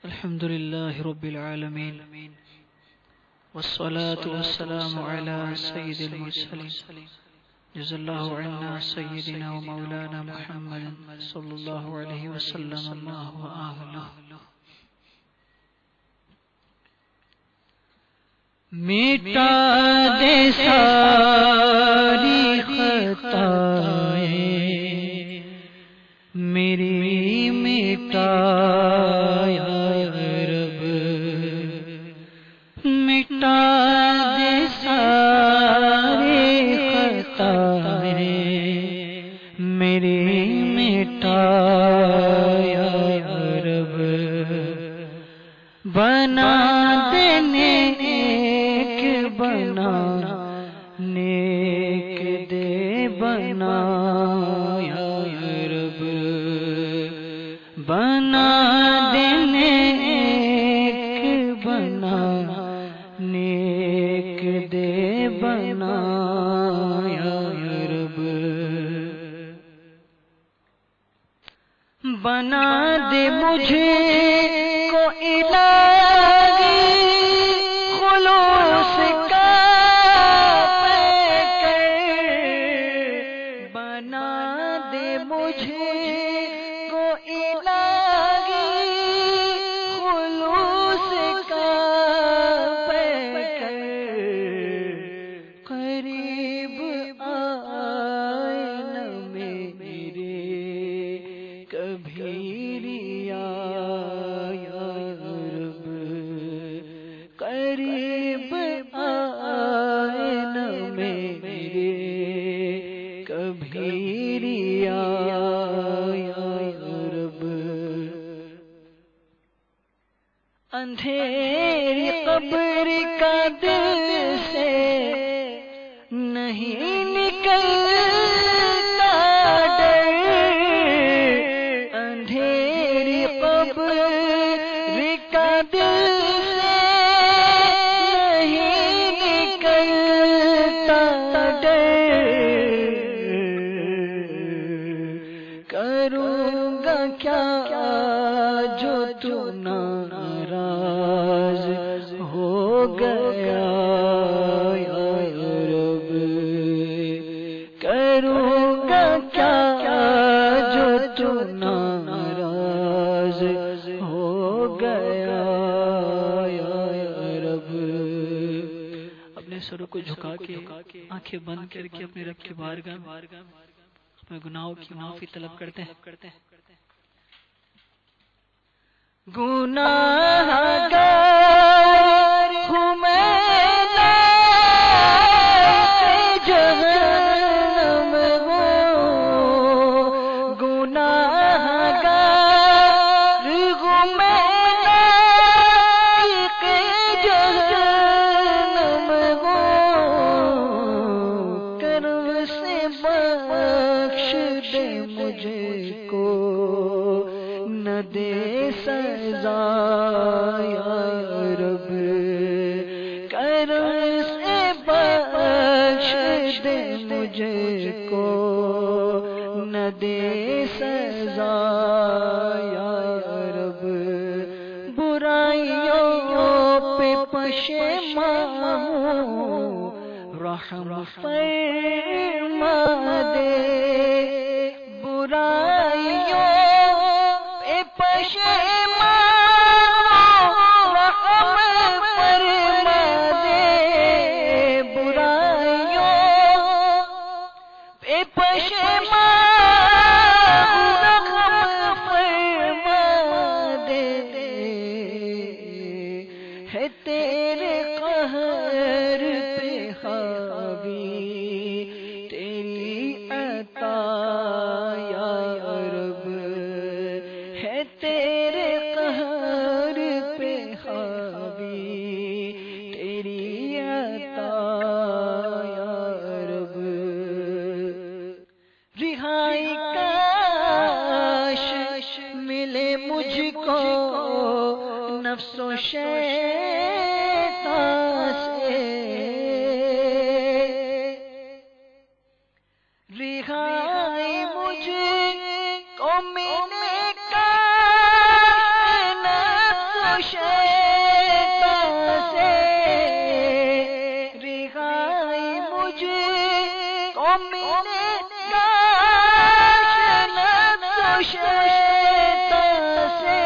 الحمد لله رب العالمين والصلاة والسلام على سيد المرسلين جزا الله عنا سيدنا ومولانا محمد صلى الله عليه وسلم ما هو أهله. مٹا دے ساری خطائیں میری مٹا یا رب، مٹا دے ساری خطائیں میری مٹا یا رب، بنا دے نیک، بنا نیک دے بنا یا رب، بنا دے نیک، بنا نیک دے بنا یا رب، بنا دے مجھے کو الہی خلوص کا پیکر، بنا دے مجھے کو الہی خلوص کا پیکر، قریب آئے نہ میرے کبھی ریا یا رب، قریب آئے نہ میرے کبھی ریا یا رب، اندھیری قبر کا دل سے نہیں نکلتا ڈر، اندھیری قبر کا دل سے نہیں نکلتا ڈر، کروں گا کیا جو تو ناراض ہو گیا یا رب، کروں گا کیا جو تو ناراض ہو گیا یا رب. اپنے سروں کو جھکا کے آنکھیں بند کر کے اپنے رب کی بارگاہ اپنے گناہوں کی معافی طلب کرتے ہیں. گناہ گار ہوں میں جہنم ہوں، گناہ گار ہوں میں جہنم ہوں، کرم سے بخش دے مجھے کو، نہ دے سزا یا رب، کرم سے بخش دے مجھے کو، نہ دے سزا یا رب، برائیوں پہ پشیمان ہوں، رحم فرما دے، برائیوں پہ پشیمان رحم فرما دے، برائیوں پہ پشیمان رحم فرما دے، ہے تیرے قہر پہ حاوی تیری عطا یا رب، ہے تیرے قہر پہ حاوی تیری عطا یا رب، رہائی کاش ملے مجھ کو نفس و شیطان سے، رہائی مجھے شیطان سے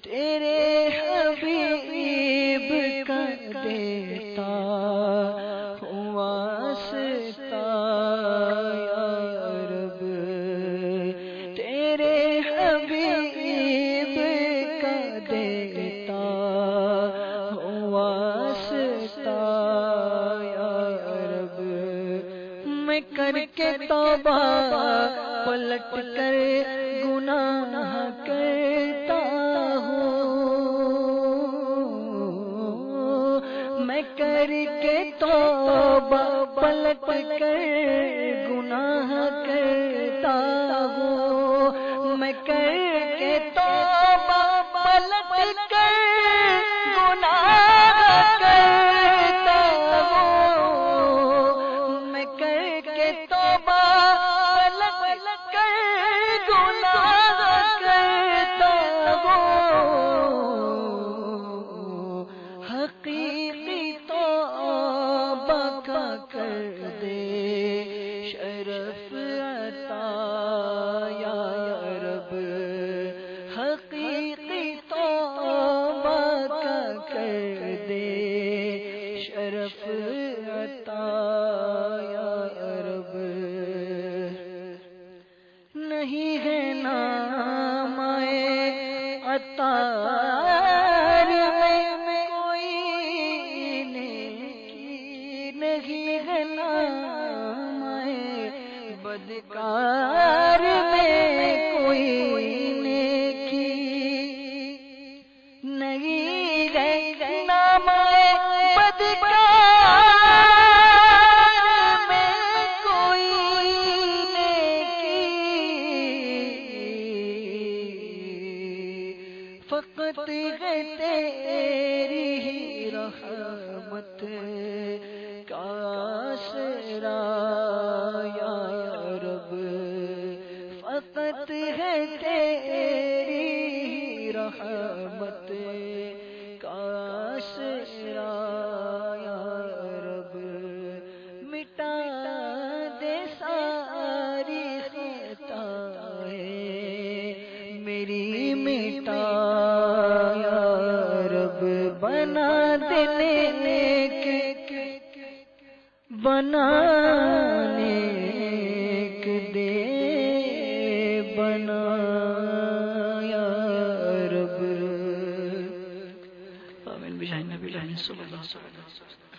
تیرے حبیب کا دیتا ہوں واسطہ یا رب، تیرے حبیب کا دیتا ہوں واسطہ یا رب، میں کر کے توبہ پلٹ کر گناہ کرتا ہوں، میں کر کے توبہ پلٹ کر گناہ کرتا ہوں، میں کر کے توبہ پلٹ کر گناہ کرتا ہوں، میں کر کے توبہ پلٹ کر گناہ کرتا ہوں، حقیقی توبہ کا کر دے شرف عطا یا رب، حقیقی توبہ کا کر دے شرف عطا یا رب، نہیں ہے نام عطار میں کوئی نیکی، نہیں ہے نام بدکار میں کوئی نیکی، نہیں ہے نام بدکار میں کوئی نیکی، فقط ہے تیری ہی رحمت کا آسرا یا رب، فقط ہے تیری ہی رحمت کا آسرا یا رب، مٹا دے ساری خطائیں میری، مٹا یا رب، بنا دے نیک، بنا نیک دے بنا یا رب، آمین بجاہ نبی صلی اللہ علیہ وسلم۔